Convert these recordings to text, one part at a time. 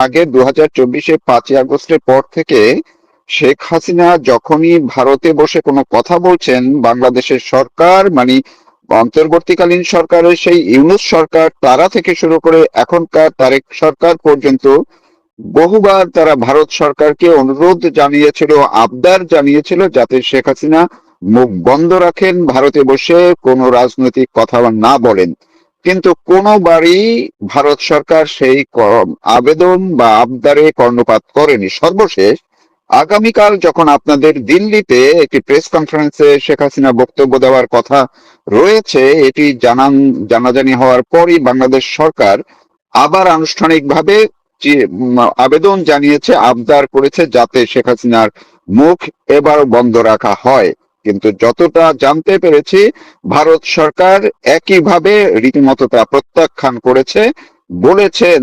আগে 2024-এ 5ই আগস্টের পর থেকে শেখ হাসিনা যখনই ভারতে বসে কোনো কথা বলছেন, বাংলাদেশের সরকার মানে অন্তর্বর্তীকালীন সরকারের সেই ইউনূস সরকার তারা থেকে শুরু করে এখনকার তারেক সরকার পর্যন্ত বহুবার তারা ভারত সরকারকে অনুরোধ জানিয়েছিল, আবদার জানিয়েছিল যাতে শেখ হাসিনা মুখ বন্ধ রাখেন, ভারতে বসে কোনো রাজনৈতিক কথা না বলেন। কিন্তু কোনোবারই ভারত সরকার সেই আবেদন বা আবদারে কর্ণপাত করেনি। সর্বশেষ আগামীকাল যখন আপনাদের দিল্লিতে একটি প্রেস কনফারেন্সে শেখ হাসিনা বক্তব্য দেওয়ার কথা রয়েছে, এটি জানাজানি হওয়ার পরই বাংলাদেশ সরকার আবার আনুষ্ঠানিকভাবে আবেদন জানিয়েছে, আবদার করেছে যাতে শেখ হাসিনার মুখ এবার বন্ধ রাখা হয়। কিন্তু যতটা জানতে পেরেছি, ভারত সরকার একইভাবে রীতিমতো তা প্রত্যাখ্যান করেছে, বলেছেন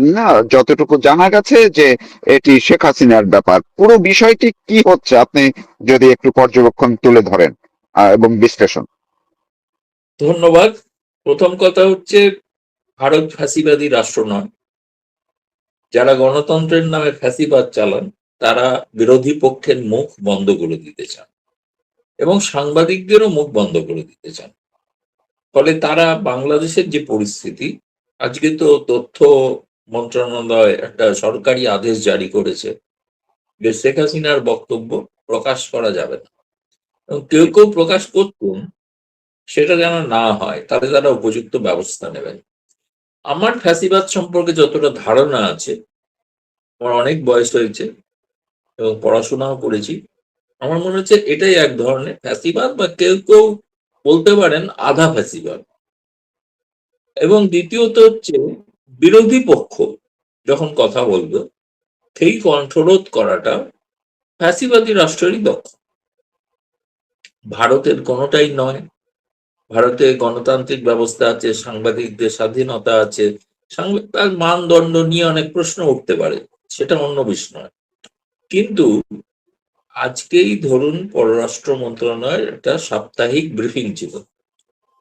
যতটুকু জানা গেছে যে এটি শেখ হাসিনার ব্যাপার। পুরো বিষয়টি কি হচ্ছে আপনি যদি একটু পর্যবেক্ষণ তুলে ধরেন এবং বিশ্লেষণ। ধন্যবাদ। প্রথম কথা হচ্ছে, ভারত ফ্যাসিবাদী রাষ্ট্র নয়। যারা গণতন্ত্রের নামে ফ্যাসিবাদ চালান তারা বিরোধী পক্ষের মুখ বন্ধ করে দিতে চান এবং সাংবাদিকদেরও মুখ বন্ধ করে দিতে চান। ফলে তারা বাংলাদেশের যে পরিস্থিতি, আজকে তো তথ্য মন্ত্রণালয় একটা সরকারি আদেশ জারি করেছে যে শেখ হাসিনার বক্তব্য প্রকাশ করা যাবে না, এবং কেউ কেউ প্রকাশ করতেন, সেটা যেন না হয় তাতে তারা উপযুক্ত ব্যবস্থা নেবেন। আমার ফ্যাসিবাদ সম্পর্কে যতটা ধারণা আছে, আমার অনেক বয়স হয়েছে এবং পড়াশোনাও করেছি, আমার মনে হচ্ছে এটাই এক ধরনের ফ্যাসিবাদ, বা কেউ কেউ বলতে পারেন আধা ফ্যাসিবাদ। এবং দ্বিতীয়ত হচ্ছে, বিরোধী পক্ষ যখন কথা বলবে সেই কণ্ঠরোধ করাটা ফ্যাসিবাদী রাষ্ট্রেরই দক্ষ, ভারতের কোনোটাই নয়। ভারতে গণতান্ত্রিক ব্যবস্থা আছে, সাংবাদিকদের স্বাধীনতা আছে, সাংবাদিক মানদণ্ড নিয়ে অনেক প্রশ্ন উঠতে পারে, সেটা অন্য বিষয়। কিন্তু আজকেই ধরুন পররাষ্ট্র মন্ত্রণালয়ের একটা সাপ্তাহিক ব্রিফিং ছিল,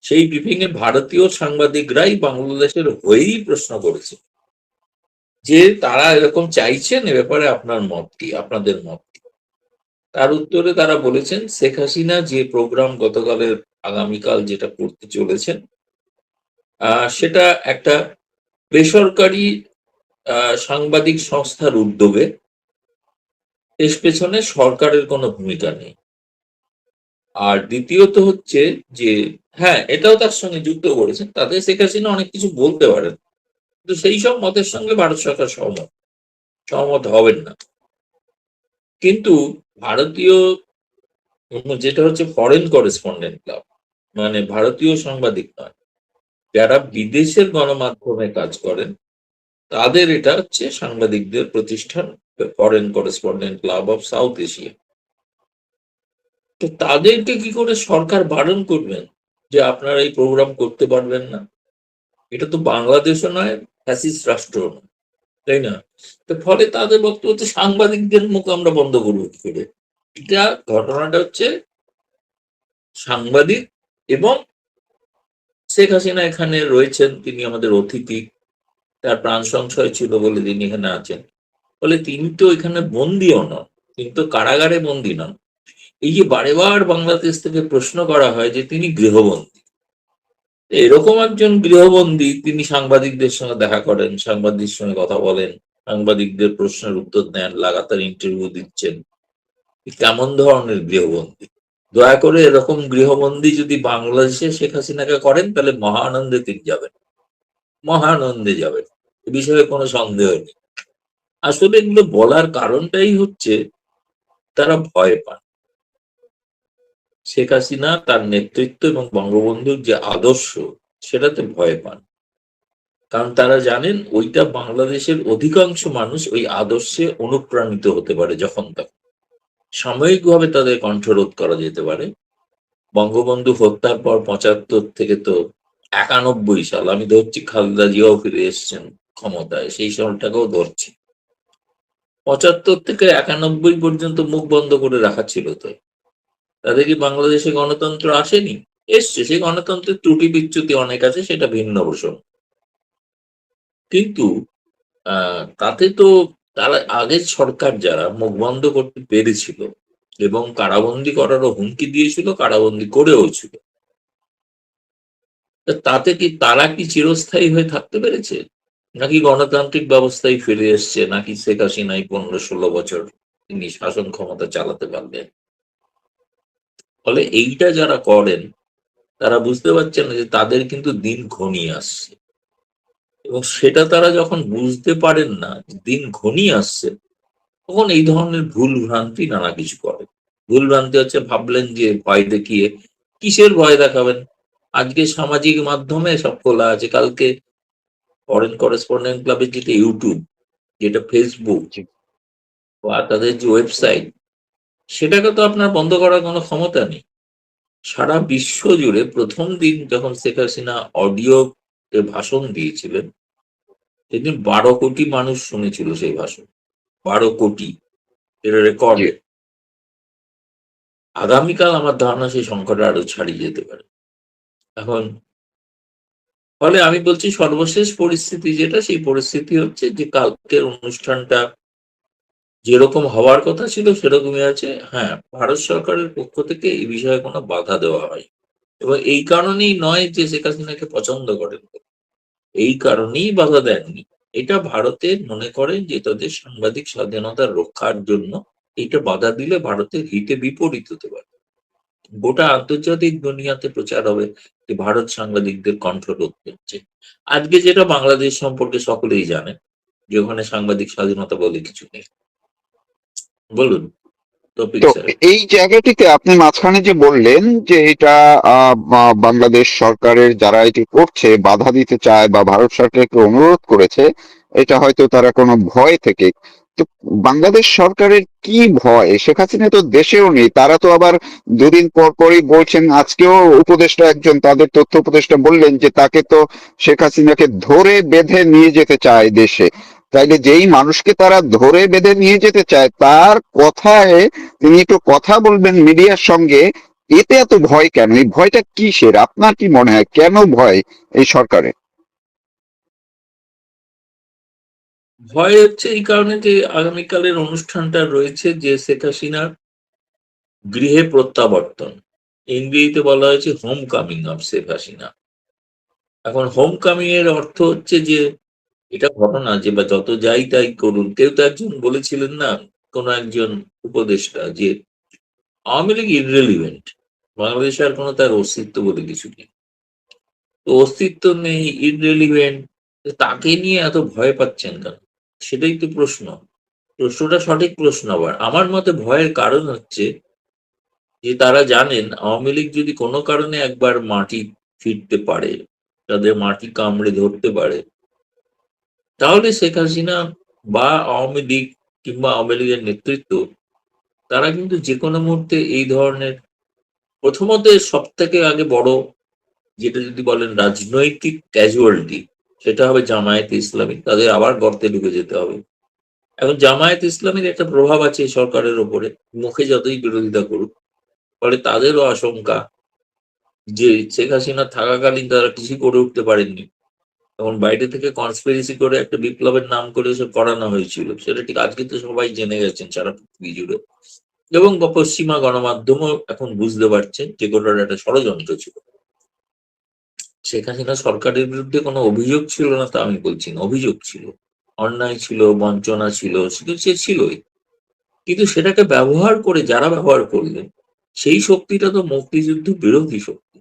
সেই ব্রিফিং এ ভারতীয় সাংবাদিকরাই বাংলাদেশের হয়েই প্রশ্ন করেছে যে তারা এরকম চাইছেন, এ ব্যাপারে আপনার মত কি, আপনাদের মত কি। তার উত্তরে তারা বলেছেন শেখ হাসিনা যে প্রোগ্রাম গতকালের আগামীকাল যেটা করতে চলেছেন, সেটা একটা বেসরকারি সাংবাদিক সংস্থার উদ্যোগে, এর পেছনে সরকারের কোনো ভূমিকা নেই। আর দ্বিতীয়ত হচ্ছে যে, হ্যাঁ এটাও তার সঙ্গে যুক্ত করেছেন, তাতে শেখ হাসিনা অনেক কিছু বলতে পারেন, কিন্তু সেই সব মতের সঙ্গে ভারত সরকার সহমত হবেন না। কিন্তু ভারতীয় যেটা হচ্ছে ফরেন করেসপন্ডেন্ট ক্লাব, মানে ভারতীয় সাংবাদিক নয়, যারা বিদেশের গণমাধ্যমে কাজ করেন, তাদের এটা হচ্ছে সাংবাদিকদের প্রতিষ্ঠান, foreign correspondent club of south Asia. তো তাদেরকে কি করে সরকার বারণ করবেন যে আপনারা এই প্রোগ্রাম করতে পারবেন না? এটা তো বাংলাদেশও নয়, ফ্যাসিস্ট রাষ্ট্র নয়, তাই না? তো ফলে তাদের বক্তব্য হচ্ছে সাংবাদিকদের মুখ আমরা বন্ধ করবো কি করে। এটা ঘটনাটা হচ্ছে সাংবাদিক এবং শেখ হাসিনা এখানে রয়েছেন, তিনি আমাদের অতিথি, তার প্রাণ সংশয় ছিল বলে তিনি এখানে আছেন। ফলে তিনি তো এখানে বন্দিও নন, তিনি তো কারাগারে বন্দী নন। এই যে বারেবার বাংলাদেশ থেকে প্রশ্ন করা হয় যে তিনি গৃহবন্দী, এরকম একজন গৃহবন্দী তিনি সাংবাদিকদের সঙ্গে দেখা করেন, সাংবাদিকদের সঙ্গে কথা বলেন, সাংবাদিকদের প্রশ্নের উত্তর দেন, লাগাতার ইন্টারভিউ দিচ্ছেন, কেমন ধরনের গৃহবন্দী? দয়া করে এরকম গৃহবন্দী যদি বাংলাদেশে শেখ হাসিনাকে করেন, তাহলে মহানন্দে তিনি যাবেন, মহানন্দে যাবেন, এ বিষয়ে কোনো সন্দেহ নেই। আসলে এগুলো বলার কারণটাই হচ্ছে তারা ভয় পান। শেখ হাসিনা তার নেতৃত্ব এবং বঙ্গবন্ধুর যে আদর্শ, সেটাতে ভয় পান। কারণ তারা জানেন ওইটা বাংলাদেশের অধিকাংশ মানুষ ওই আদর্শে অনুপ্রাণিত হতে পারে, যখন তখন সাময়িকভাবে তাদের কণ্ঠরোধ করা যেতে পারে। বঙ্গবন্ধু হত্যার পর 75 থেকে তো 91 সাল, আমি ধরছি খালেদা জিয়াও ফিরে এসছেন ক্ষমতায়, সেই সালটাকেও ধরছি, 75 থেকে 91 পর্যন্ত মুখ বন্ধ করে রাখা ছিল। তো তাদের কি বাংলাদেশে গণতন্ত্র আসেনি? এসছে, সেই গণতন্ত্রের ত্রুটি বিচ্যুতি অনেক আছে, সেটা ভিন্ন প্রসঙ্গ। কিন্তু তাতে তো তারা আগের সরকার যারা মুখ বন্ধ করতে পেরেছিল এবং কারাবন্দি করারও হুমকি দিয়েছিল, কারাবন্দি করেও ছিল, তাতে কি তারা কি চিরস্থায়ী হয়ে থাকতে পেরেছে? নাকি গণতান্ত্রিক ব্যবস্থায় ফিরে এসছে, নাকি শেখ হাসিনাই 15-16 বছর তিনি শাসন ক্ষমতা চালাতে পারলেন? ফলে এইটা যারা করেন তারা বুঝতে পারছেন না যে তাদের কিন্তু দিন ঘনিয়ে আসছে, এবং সেটা তারা যখন বুঝতে পারেন না যে দিন ঘনিয়ে আসছে, তখন এই ধরনের ভুল ভ্রান্তি নানা কিছু করে। ভুল ভ্রান্তি হচ্ছে, ভাবলেন যে ভয় দেখিয়ে, কিসের ভয় দেখাবেন? আজকে সামাজিক মাধ্যমে সব খোলা আছে, কালকে ফরেন করেসপন্ডেন্ট ক্লাবের যেটা ইউটিউব, যেটা ফেসবুক, জি। বা তাদের যে ওয়েবসাইট, সেটাকে তো আপনার বন্ধ করার কোনো ক্ষমতা নেই। সারা বিশ্ব জুড়ে প্রথম দিন যখন শেখ হাসিনা অডিও ভাষণ দিয়েছিলেন, সেদিন 12 কোটি মানুষ শুনেছিল সেই ভাষণ। 12 কোটি, এটা জি। রেকর্ড। আগামীকাল আমার ধারণা সেই সংখ্যাটা আরো ছাড়িয়ে যেতে পারে। এখন ফলে আমি বলছি, সর্বশেষ পরিস্থিতি যেটা, সেই পরিস্থিতি হচ্ছে যে কালকের অনুষ্ঠানটা যেরকম হওয়ার কথা ছিল সেরকমই আছে। হ্যাঁ, ভারত সরকারের পক্ষ থেকে এই বিষয়ে কোনো বাধা দেওয়া হয়, এবং এই কারণেই নয় যে শেখ হাসিনাকে পছন্দ করেন, এই কারণেই বাধা দেননি। এটা ভারতে মনে করেন যে তাদের সাংবাদিক স্বাধীনতার রক্ষার জন্য এটা বাধা দিলে ভারতের হিতে বিপরীত হতে পারে। গোটা আন্তর্জাতিক দুনিয়াতে প্রচার হবে যে ভারত সাংবাদিকদের কণ্ঠ রোধ করছে। আজকে যেটা বাংলাদেশ সম্পর্কে সকলেই জানে, যে ওখানে সাংবাদিক স্বাধীনতা বলে কিছু নেই। বলুন টপিক তো স্যার। এই জায়গাটিতে আপনি মাঝখানে যে বললেন যে এটা বাংলাদেশ সরকারের যারা এটি করছে বাধা দিতে চায় বা ভারত সরকারকে অনুরোধ করেছে, এটা হয়তো তারা কোনো ভয় থেকে। তো বাংলাদেশ সরকারের কি ভয়? শেখ হাসিনা তো দেশেও নেই, তারা তো আবার দুদিন পর পরই বলছেন, আজকেও উপদেষ্টা একজন তাদের তথ্য উপদেষ্টা বললেন যে তাকে তো শেখ হাসিনাকে ধরে বেঁধে নিয়ে যেতে চায় দেশে। তাইলে যেই মানুষকে তারা ধরে বেঁধে নিয়ে যেতে চায় তার কথায় তিনি একটু কথা বলবেন মিডিয়ার সঙ্গে, এতে এত ভয় কেন? এই ভয়টা কিসের? আপনার কি মনে হয় কেন ভয় এই সরকারের? ভয় হচ্ছে এই কারণে যে আগামীকালের অনুষ্ঠানটা রয়েছে যে শেখ হাসিনার গৃহে প্রত্যাবর্তন। ইংরেজিতে বলা হয়েছে home coming of Sheikh Hasina. এখন হোম কামিং এর অর্থ হচ্ছে যে, এটা ঘটনা যে বা যত যাই তাই করুন, কেউ তো একজন বলেছিলেন না, কোন একজন উপদেষ্টা, যে আওয়ামী লীগ ইররেলিভেন্ট, বাংলাদেশে আর কোনো তার অস্তিত্ব বলে কিছু নেই। তো অস্তিত্ব নেই, ইররেলিভেন্ট, তাকে নিয়ে এত ভয় পাচ্ছেন কেন? সেটাই তো প্রশ্ন। প্রশ্নটা সঠিক প্রশ্ন। আবার আমার মতে ভয়ের কারণ হচ্ছে যে তারা জানেন আওয়ামী লীগ যদি কোনো কারণে একবার মাটি ফিরতে পারে, তাদের মাটি কামড়ে ধরতে পারে, তাহলে শেখ হাসিনা বা আওয়ামী লীগ কিংবা আওয়ামী লীগের নেতৃত্ব, তারা কিন্তু যে কোনো মুহূর্তে এই ধরনের, প্রথমত সব থেকে আগে বড় যেটা যদি বলেন রাজনৈতিক ক্যাজুয়ালিটি, সেটা হবে জামায়াতে ইসলামী। তাদের আবার গর্তে ঢুকে যেতে হবে। এখন জামায়াত ইসলামীর একটা প্রভাব আছে এই সরকারের ওপরে, মুখে যতই বিরোধিতা করুক। ফলে তাদেরও আশঙ্কা যে শেখ হাসিনা থাকাকালীন তারা কিছুই করে উঠতে পারেননি, এবং বাইরে থেকে কনস্পিরেসি করে একটা বিপ্লবের নাম করে এসব করানো হয়েছিল, সেটা ঠিক আজকে তো সবাই জেনে গেছেন সারা পৃথিবী জুড়ে, এবং পশ্চিমা গণমাধ্যমও এখন বুঝতে পারছেন যে গোটার একটা ষড়যন্ত্র ছিল। শেখ হাসিনা সরকারের বিরুদ্ধে কোনো অভিযোগ ছিল না তা আমি বলছি না, অভিযোগ ছিল, অন্যায় ছিল, বঞ্চনা ছিল, শুধু সে ছিলই। কিন্তু সেটাকে ব্যবহার করে যারা ব্যবহার করলেন, সেই শক্তিটা তো মুক্তিযুদ্ধ বিরোধী শক্তি।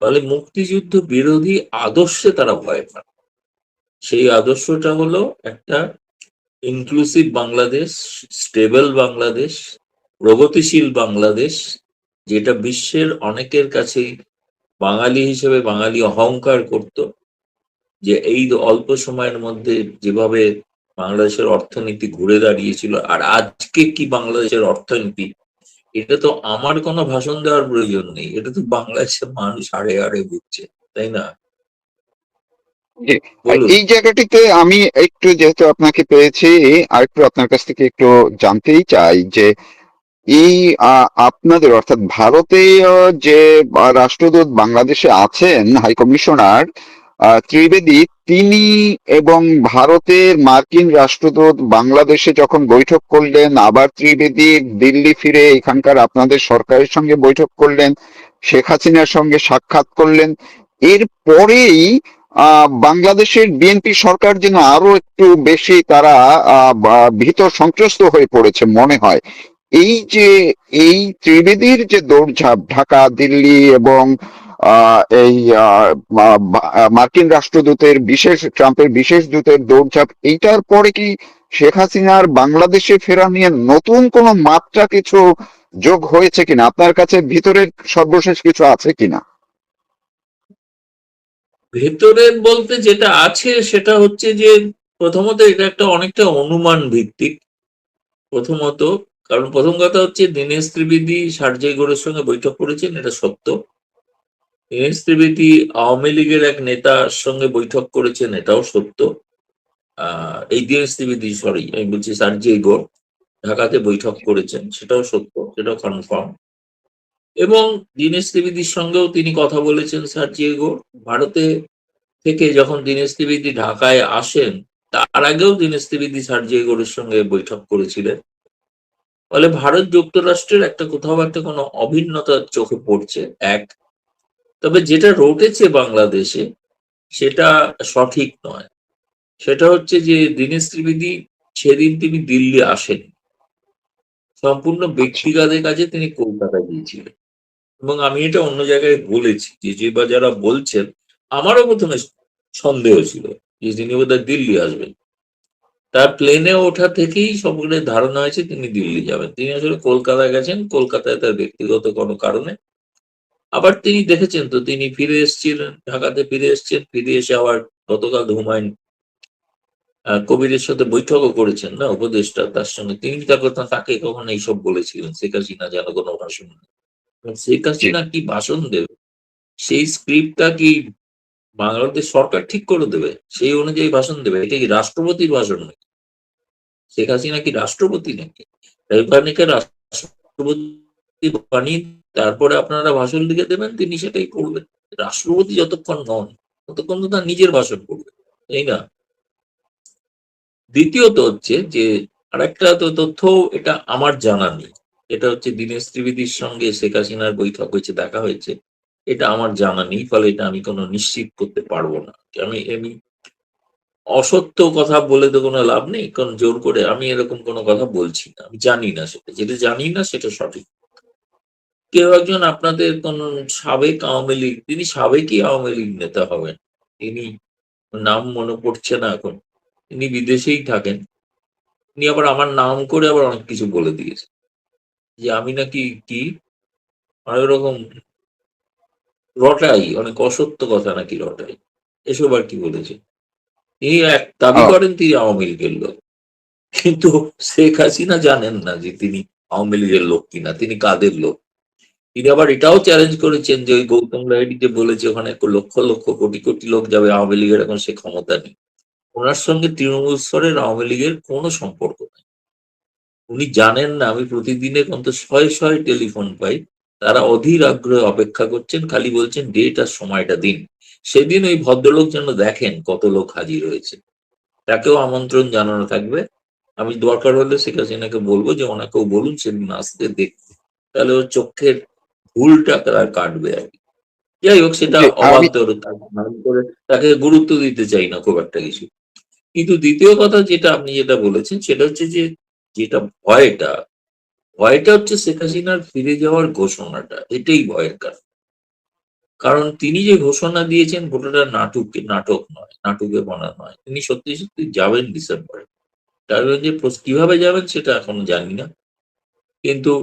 ফলে মুক্তিযুদ্ধ বিরোধী আদর্শে তারা ভয় পান। সেই আদর্শটা হলো একটা ইনক্লুসিভ বাংলাদেশ, স্টেবল বাংলাদেশ, প্রগতিশীল বাংলাদেশ, যেটা বিশ্বের অনেকের কাছেই বাঙালি হিসেবে বাঙালি অহংকার করত, যে এই অল্প সময়ের মধ্যে যেভাবে বাংলাদেশের অর্থনীতি ঘুরে দাঁড়িয়েছিল, আর আজকে কি বাংলাদেশের অর্থনীতি, এটা তো আমার কোনো ভাষণ দেওয়ার প্রয়োজন নেই, এটা তো বাংলাদেশের মানুষ হাড়ে হাড়ে বুঝছে, তাই না? জি। আর বলুন। এই জায়গাটিতে আমি একটু, যেহেতু আপনাকে পেয়েছি, আর একটু আপনার কাছ থেকে একটু জানতেই চাই যে এই আপনাদের অর্থাৎ ভারতীয় যে রাষ্ট্রদূত বাংলাদেশে আছেন, হাই কমিশনার, ত্রিবেদী, তিনি এবং ভারতের মার্কিন রাষ্ট্রদূত বাংলাদেশে যখন বৈঠক করলেন, আবার ত্রিবেদী দিল্লি ফিরে এখানকার আপনাদের সরকারের সঙ্গে বৈঠক করলেন, শেখ হাসিনার সঙ্গে সাক্ষাৎ করলেন, এর পরেই বাংলাদেশের বিএনপি সরকার যেন আরো একটু বেশি তারা ভীত সন্ত্রস্ত হয়ে পড়েছে মনে হয়। এই যে এই ত্রিবেদীর যে দৌড়ঝাঁপ ঢাকা, দিল্লি এবং এই মার্কিন রাষ্ট্রদূতের ট্রাম্পের বিশেষ দূতের দৌড়ঝাঁপ, এইটার পরে কি শেখ হাসিনার বাংলাদেশে ফেরা নিয়ে নতুন কোনো মাত্রা কিছু যোগ হয়েছে কিনা? আপনার কাছে ভিতরের সর্বশেষ কিছু আছে কিনা? ভেতরের বলতে যেটা আছে সেটা হচ্ছে যে প্রথমত এটা একটা অনেকটা অনুমান ভিত্তিক। প্রথমত, কারণ প্রথম কথা হচ্ছে দীনেশ ত্রিবেদী সার্জেই গোরের সঙ্গে বৈঠক করেছেন, এটা সত্য। দীনেশ ত্রিবেদী আওয়ামী লীগের এক নেতার সঙ্গে বৈঠক করেছেন, এটাও সত্য। এই দীনেশ ত্রিবেদী, সরি আমি বলছি সার্জেই গোর, ঢাকাতে বৈঠক করেছেন, সেটাও সত্য, সেটাও কনফার্ম। এবং দীনেশ ত্রিবেদীর সঙ্গেও তিনি কথা বলেছেন সার্জেই গোর। ভারতে থেকে যখন দীনেশ ত্রিবেদী ঢাকায় আসেন, তার আগেও দীনেশ ত্রিবেদী সার্জেই গোরের সঙ্গে বৈঠক করেছিলেন। ফলে ভারত যুক্তরাষ্ট্রের একটা কোথাও একটা কোনো অভিন্নতা চোখে পড়ছে এক। তবে যেটা রটেছে বাংলাদেশে সেটা সঠিক নয়। সেটা হচ্ছে যে দীনেশ ত্রিবেদী সেদিন তিনি দিল্লি আসেন, সম্পূর্ণ আচ্ছা। ব্যক্তিগত কাজে তিনি কলকাতা গিয়েছিলেন। এবং আমি এটা অন্য জায়গায় বলেছি যে বা যারা বলছেন, আমারও প্রথমে সন্দেহ ছিল যে তিনি বোধহয় দিল্লি আসবেন। তার প্লেনে ওঠা থেকেই সকলের ধারণা হয়েছে তিনি দিল্লি যাবেন। তিনি আসলে কলকাতায় গেছেন, কলকাতায় তার ব্যক্তিগত কোনো কারণে। আবার তিনি দেখেছেন তো, তিনি ফিরে এসেছিলেন, ঢাকাতে ফিরে এসেছেন, ফিরে এসে আবার গতকাল হুমায়ুন কবিরের সাথে বৈঠকও করেছেন না, উপদেষ্টা তার সঙ্গে। তিনি তার কথা তাকে কখন এইসব বলেছিলেন শেখ হাসিনা যেন কোনো ভাষণ না। শেখ জি। হাসিনা কি ভাষণ দেবে, সেই স্ক্রিপ্টটা কি বাংলাদেশ সরকার ঠিক করে দেবে, সেই অনুযায়ী ভাষণ দেবে? এটা কি রাষ্ট্রপতির ভাষণ নাকি? শেখ হাসিনা কি রাষ্ট্রপতি নাকি? ওখানে রাষ্ট্রপতি বানিয়ে তারপরে আপনারা ভাষণ লিখে দেবেন, তিনি সেটাই করবেন। রাষ্ট্রপতি যতক্ষণ নন ততক্ষণ তো তার নিজের ভাষণ করবে, তাই না? দ্বিতীয়ত হচ্ছে যে আরেকটা তো তথ্য, এটা আমার জানা নেই। এটা হচ্ছে দীনেশ ত্রিবেদীর সঙ্গে শেখ হাসিনার বৈঠক হয়েছে, দেখা হয়েছে, এটা আমার জানা নেই। ফলে এটা আমি কোনো নিশ্চিত করতে পারবো না। আমি অসত্য কথা বলে তো কোনো লাভ নেই, কারণ জোর করে আমি এরকম কোনো কথা বলছি না। আমি জানি না, সেটা যেটা জানি না সেটা সঠিক। কেউ একজন আপনাদের কোন সাবেক আওয়ামী লীগ, তিনি সাবেকই আওয়ামী লীগ নেতা হবেন, তিনি নাম মনে পড়ছে না এখন, তিনি বিদেশেই থাকেন। তিনি আবার আমার নাম করে আবার অনেক কিছু বলে দিয়েছে, যে আমি নাকি কি অনেক রকম রটাই, অনেক অসত্য কথা নাকি রটাই, এসব আর কি বলেছে। তিনি এক দাবি ও, করেন তিনি আওয়ামী লীগের লোক, কিন্তু শেখ হাসিনা জানেন না যে তিনি আওয়ামী লীগের লোক কিনা, তিনি কাদের লোক। তিনি আবার এটাও চ্যালেঞ্জ করেছেন যে ওই গৌতম লাহিড়ী যে বলেছে ওখানে লক্ষ লক্ষ কোটি কোটি লোক যাবে আওয়ামী লীগের, এখন সে ক্ষমতা নেই। ওনার সঙ্গে তৃণমূল স্তরের আওয়ামী লীগের কোনো সম্পর্ক নেই। উনি জানেন না, আমি প্রতিদিনের অন্তত শয়ে শয়ে টেলিফোন পাই, তারা অধীর আগ্রহে অপেক্ষা করছেন, খালি বলছেন ডেট আর সময়টা দিন। সেদিন ওই ভদ্রলোক যেন দেখেন কত লোক হাজির হয়েছে, তাকেও আমন্ত্রণ জানানো থাকবে। আমি দরকার হলে শেখ হাসিনাকে বলবো যে ওনাকেও বলুন সেদিন আসতে দেখতে, তাহলে ওর চোখের ভুলটা তারা কাটবে আর কি। যাই হোক, সেটা জি, আমি অবান্তর, করে তাকে গুরুত্ব দিতে চাই না খুব একটা কিছু। কিন্তু দ্বিতীয় কথা যেটা আপনি যেটা বলেছেন সেটা হচ্ছে যে যেটা ভয়টা, ভয়টা হচ্ছে শেখ হাসিনার ফিরে যাওয়ার ঘোষণাটা, এটাই ভয়ের কারণ। কারণ তিনি যে ঘোষণা দিয়েছেন গোটাটা নাটক নয়, নাটকে বনা নয়। তিনি সত্যি সত্যি যাবেন ডিসেম্বরে। তার যে কিভাবে যাবেন সেটা এখনো জানি না, কিন্তু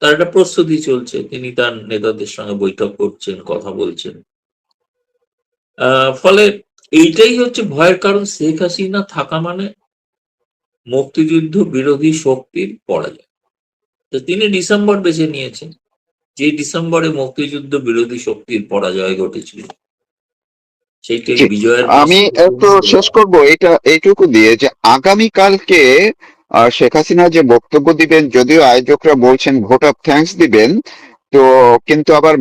তার একটা প্রস্তুতি চলছে। তিনি তার নেতাদের সঙ্গে বৈঠক করছেন, কথা বলছেন। ফলে এইটাই হচ্ছে ভয়ের কারণ। শেখ হাসিনা থাকা মানে মুক্তিযুদ্ধ বিরোধী শক্তির পরাজয়। তো তিনি ডিসেম্বর বেছে নিয়েছেন, যে ডিসেম্বরে মুক্তিযুদ্ধ বিরোধী শক্তির পরাজয় ঘটেছিল, সেইটাই জি, বিজয়ের আমি মাসে। একটু শেষ করব এটা এইটুকু দিয়ে যে আগামীকালকে শেখ হাসিনা যে বক্তব্য দিবেন, যদিও আয়োজকরা বলছেন ভোট অফ থ্যাঙ্কস দিবেন, তো কিন্তু আবার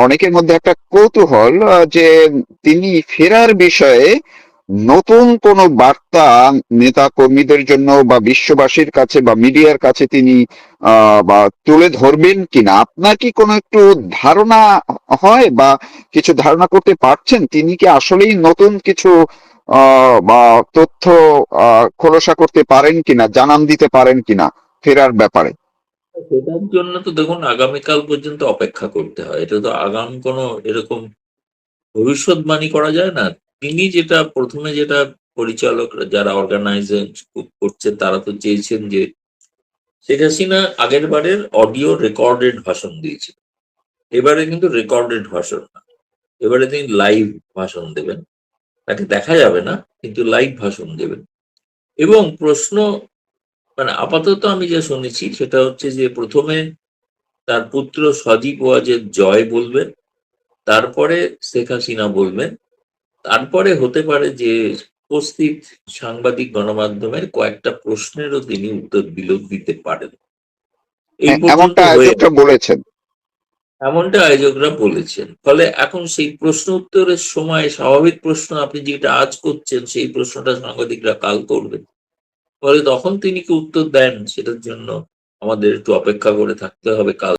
অনেকের মধ্যে একটা কৌতূহল যে তিনি ফেরার বিষয়ে নতুন কোনো বার্তা নেতা কর্মীদের জন্য বা বিশ্ববাসীর কাছে বা মিডিয়ার কাছে তিনি বা তুলে ধরবেন কিনা, আপনার কি কোনো একটু ধারণা হয় বা কিছু ধারণা করতে পারছেন তিনি কি আসলেই নতুন কিছু বা তথ্য খোলসা করতে পারেন কিনা, জানান দিতে পারেন কিনা ফেরার ব্যাপারে? সেটার জন্য তো দেখুন আগামীকাল পর্যন্ত অপেক্ষা করতে হয়। এটা তো আগাম কোনো এরকম ভবিষ্যৎবাণী করা যায় না। তিনি যেটা প্রথমে যেটা পরিচালক যারা অর্গানাইজেশন করছে তারা তো চেয়েছেন যে শেখ হাসিনা আগের বারের অডিও রেকর্ডেড ভাষণ দিয়েছিল, এবারে কিন্তু রেকর্ডেড ভাষণ না, এবারে তিনি লাইভ ভাষণ দেবেন। তাকে দেখা যাবে না, কিন্তু লাইভ ভাষণ দেবেন। এবং প্রশ্ন মানে আপাতত আমি যা শুনেছি সেটা হচ্ছে যে প্রথমে তার পুত্র সজীব ওয়াজেদ জয় বলবেন, তারপরে শেখ হাসিনা বলবেন, তারপরে হতে পারে যে উপস্থিত সাংবাদিক গণমাধ্যমের কয়েকটা প্রশ্নেরও তিনি উত্তর দিতে পারেন। এই হ্যাঁ, পর্যন্ত এমনটা হয়ে আয়োজকরা বলেছেন। এমনটা আয়োজকরা বলেছেন। ফলে এখন সেই প্রশ্ন উত্তরের সময় স্বাভাবিক প্রশ্ন আপনি যেটা আজ করছেন সেই প্রশ্নটা সাংবাদিকরা কাল করবেন। ফলে তখন তিনি কি উত্তর দেন সেটার জন্য আমাদের একটু অপেক্ষা করে থাকতে হবে কাল।